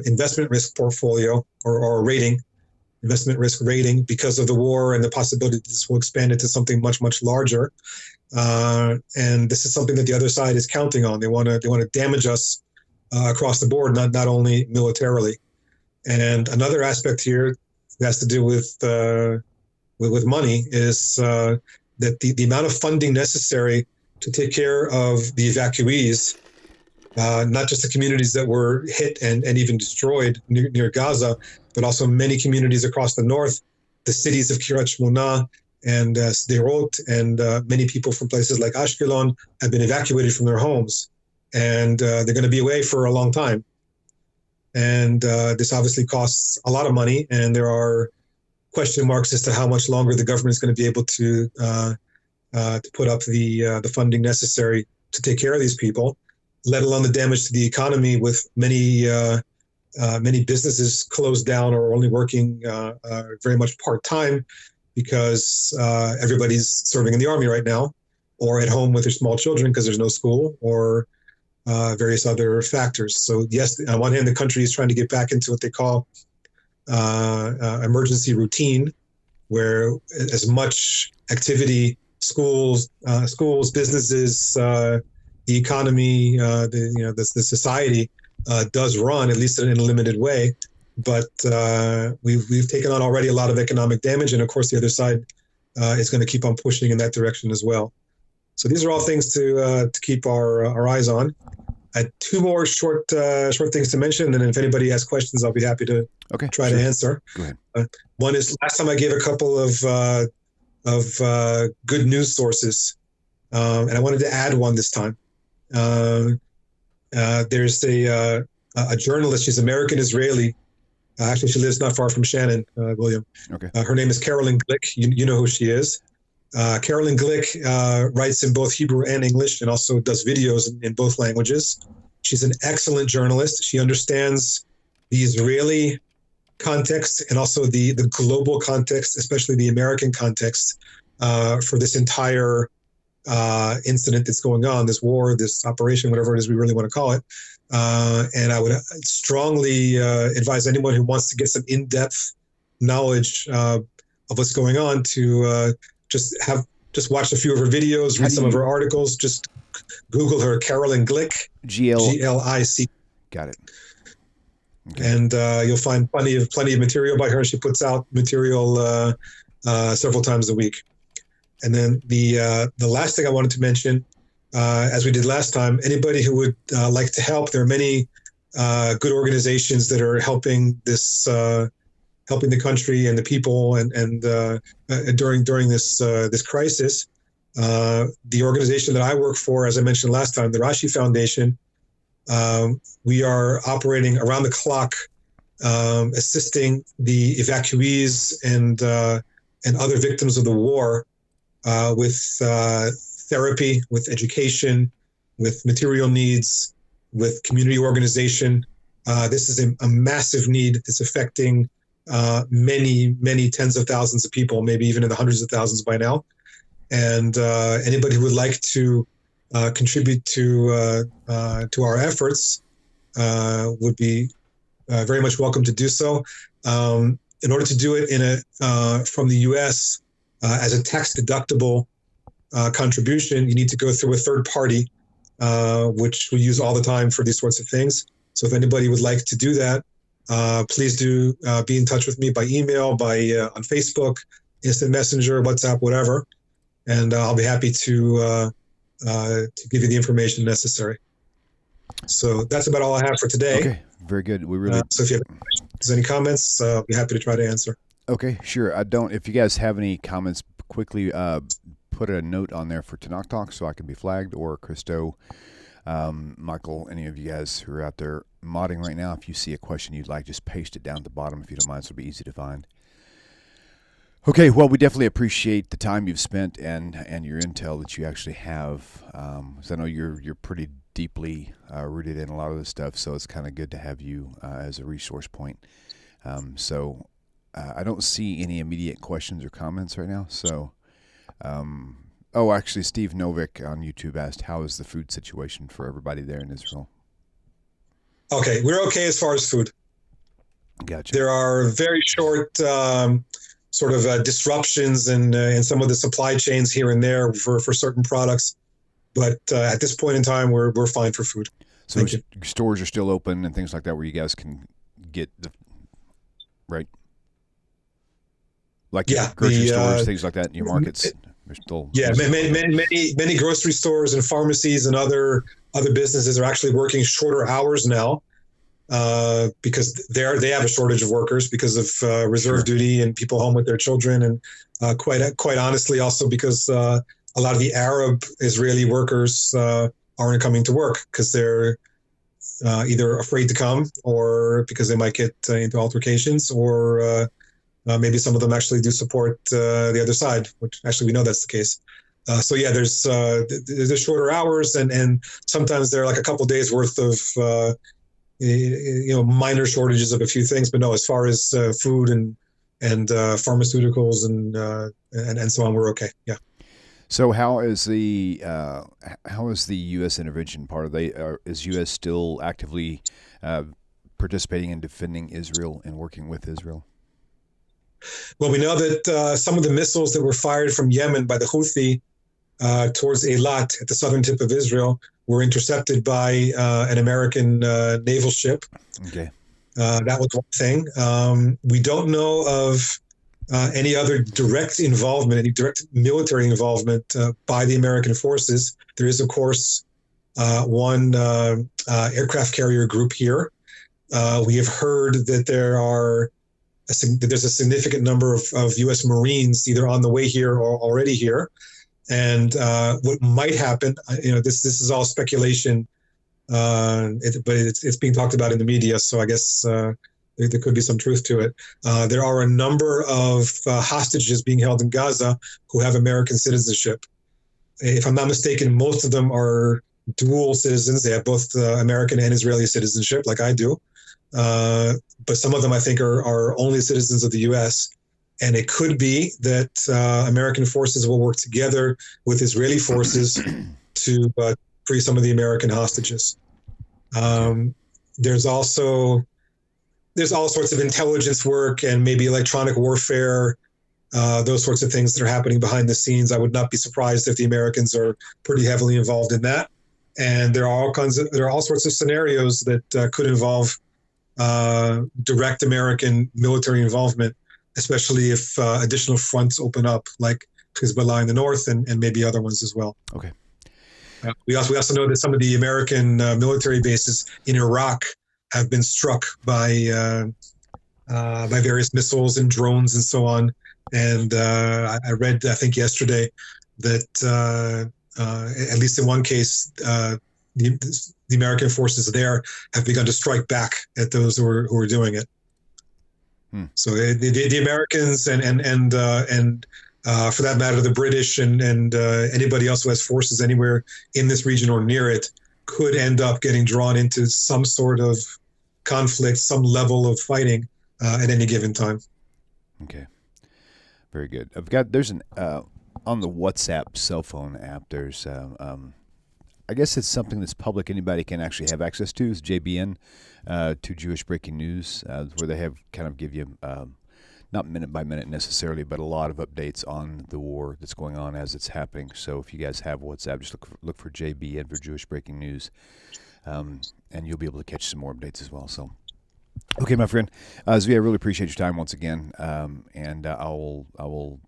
investment risk portfolio or rating, investment risk rating, because of the war and the possibility that this will expand into something much, much larger. And this is something that the other side is counting on. They want to damage us across the board, not only militarily. And another aspect here that has to do with money is that the amount of funding necessary to take care of the evacuees, not just the communities that were hit and even destroyed near Gaza, but also many communities across the north, the cities of Kiryat Shmona and Sderot, and many people from places like Ashkelon have been evacuated from their homes. And they're going to be away for a long time. And this obviously costs a lot of money, and there are question marks as to how much longer the government is going to be able to put up the funding necessary to take care of these people, let alone the damage to the economy, with many businesses closed down or only working very much part-time because everybody's serving in the army right now, or at home with their small children because there's no school, or various other factors. So yes, on one hand, the country is trying to get back into what they call emergency routine, where as much activity, schools, businesses, the economy, the society does run, at least in a limited way. But we've taken on already a lot of economic damage, and of course, the other side is going to keep on pushing in that direction as well. So these are all things to keep our eyes on. I had 2 more short things to mention, and if anybody has questions, I'll be happy to try to answer. Go ahead. One is, last time I gave a couple of good news sources, and I wanted to add one this time. There's a journalist. She's American-Israeli. Actually, she lives not far from Shannon, William. Okay. Her name is Carolyn Glick. You know who she is. Carolyn Glick writes in both Hebrew and English, and also does videos in both languages. She's an excellent journalist. She understands the Israeli context and also the global context, especially the American context, for this entire incident that's going on, this war, this operation, whatever it is we really want to call it. And I would strongly advise anyone who wants to get some in-depth knowledge of what's going on to just watch a few of her videos, read some of her articles. Just Google her, Carolyn Glick, G-L-I-C. Got it. Okay. And you'll find plenty of material by her. She puts out material several times a week. And then the last thing I wanted to mention, as we did last time, anybody who would like to help, there are many good organizations that are helping this. Helping the country and the people, and during this crisis. The organization that I work for, as I mentioned last time, the Rashi Foundation, we are operating around the clock, assisting the evacuees and other victims of the war with therapy, with education, with material needs, with community organization. This is a massive need that's affecting many tens of thousands of people, maybe even in the hundreds of thousands by now. And anybody who would like to contribute to our efforts would be very much welcome to do so. In order to do it from the U.S. As a tax-deductible contribution, you need to go through a third party, which we use all the time for these sorts of things. So if anybody would like to do that, please do be in touch with me by email, on Facebook, Instant Messenger, WhatsApp, whatever, and I'll be happy to give you the information necessary. So that's about all I have for today. Okay, very good. We really. So if you have any comments, I'll be happy to try to answer. Okay, sure. If you guys have any comments, quickly put a note on there for TaNaCh Talk so I can be flagged, or Christo, Michael, any of you guys who are out there modding right now, if you see a question you'd like, just paste it down at the bottom if you don't mind, so it'll be easy to find. Okay, well, we definitely appreciate the time you've spent and your intel that you actually have. So I know you're pretty deeply rooted in a lot of this stuff, so it's kind of good to have you as a resource point. I don't see any immediate questions or comments right now. So, actually, Steve Novick on YouTube asked, "How is the food situation for everybody there in Israel?" Okay, we're okay as far as food. Gotcha. There are very short sort of disruptions in some of the supply chains here and there for certain products, but at this point in time, we're fine for food. So stores are still open and things like that, where you guys can get the right, like grocery stores, things like that, in your markets. They're still many grocery stores and pharmacies and other businesses are actually working shorter hours now. Because they have a shortage of workers because of reserve duty and people home with their children, and quite honestly also because a lot of the Arab Israeli workers aren't coming to work because they're either afraid to come or because they might get into altercations, or maybe some of them actually do support the other side, which actually we know that's the case. So yeah, there's shorter hours, and sometimes they're like a couple days worth of minor shortages of a few things, but no, as far as food and pharmaceuticals and so on, we're okay. Yeah. So how is the U.S. intervention part of is U.S. still actively participating in defending Israel and working with Israel? Well, we know that some of the missiles that were fired from Yemen by the Houthi towards Eilat at the southern tip of Israel were intercepted by an American naval ship. Okay. That was one thing. We don't know of any other direct involvement, any direct military involvement by the American forces. There is, of course, one aircraft carrier group here. We have heard that there's a significant number of U.S. Marines either on the way here or already here. And what might happen, this is all speculation, but it's being talked about in the media. So I guess there could be some truth to it. There are a number of hostages being held in Gaza who have American citizenship. If I'm not mistaken, most of them are dual citizens. They have both American and Israeli citizenship, like I do. But some of them, I think, are only citizens of the U.S., and it could be that American forces will work together with Israeli forces to free some of the American hostages. There's all sorts of intelligence work and maybe electronic warfare, those sorts of things that are happening behind the scenes. I would not be surprised if the Americans are pretty heavily involved in that. And there are all sorts of scenarios that could involve direct American military involvement, especially if additional fronts open up, like Hezbollah in the north and maybe other ones as well. Okay. We also know that some of the American military bases in Iraq have been struck by various missiles and drones and so on. And I read, I think yesterday, that at least in one case, the American forces there have begun to strike back at those who are doing it. So the Americans and for that matter, the British and anybody else who has forces anywhere in this region or near it could end up getting drawn into some sort of conflict, some level of fighting at any given time. Okay. Very good. There's an on the WhatsApp cell phone app. There's I guess it's something that's public. Anybody can actually have access to. It's JBN, to Jewish Breaking News, where they have kind of give you not minute by minute necessarily, but a lot of updates on the war that's going on as it's happening. So if you guys have WhatsApp, just look for JBN for Jewish Breaking News, and you'll be able to catch some more updates as well. So. Okay, my friend, Zvi, I really appreciate your time once again, and I will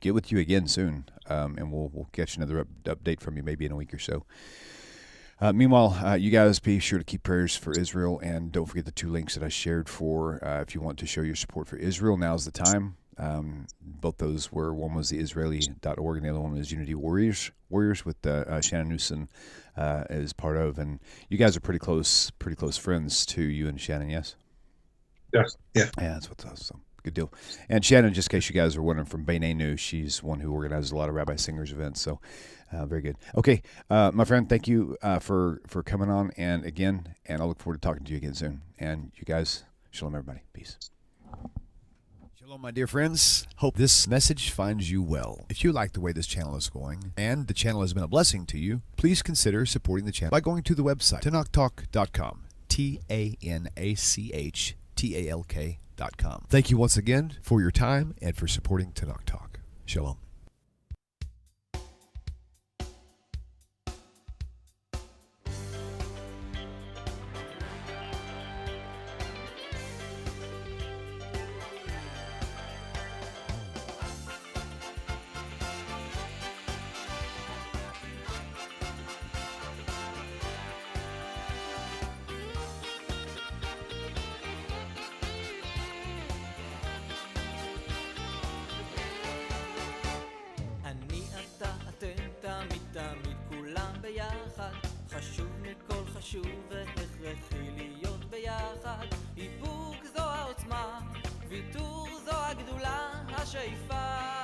get with you again soon, and we'll catch another update from you maybe in a week or so. Meanwhile, you guys be sure to keep prayers for Israel, and don't forget the 2 links that I shared for if you want to show your support for Israel. Now's the time. Both those were, one was the Israeli.org, and the other one was Unity Warriors with Shannon Newson as part of, and you guys are pretty close friends to you and Shannon, yes? Yes. Yeah. Yeah, that's what's awesome. Good deal. And Shannon, just in case you guys are wondering, from Beinenu, she's one who organizes a lot of Rabbi Singers events. So, very good. Okay, my friend, thank you for coming on, and I look forward to talking to you again soon. And you guys, shalom, everybody. Peace. Shalom, my dear friends. Hope this message finds you well. If you like the way this channel is going, and the channel has been a blessing to you, please consider supporting the channel by going to the website, TaNachTalk.com. TaNachTalk.com. Thank you once again for your time and for supporting TaNaCh Talk. Shalom. חשוב והכרחי להיות ביחד. איפוק זו העוצמה, ויתור זו הגדולה, השאיפה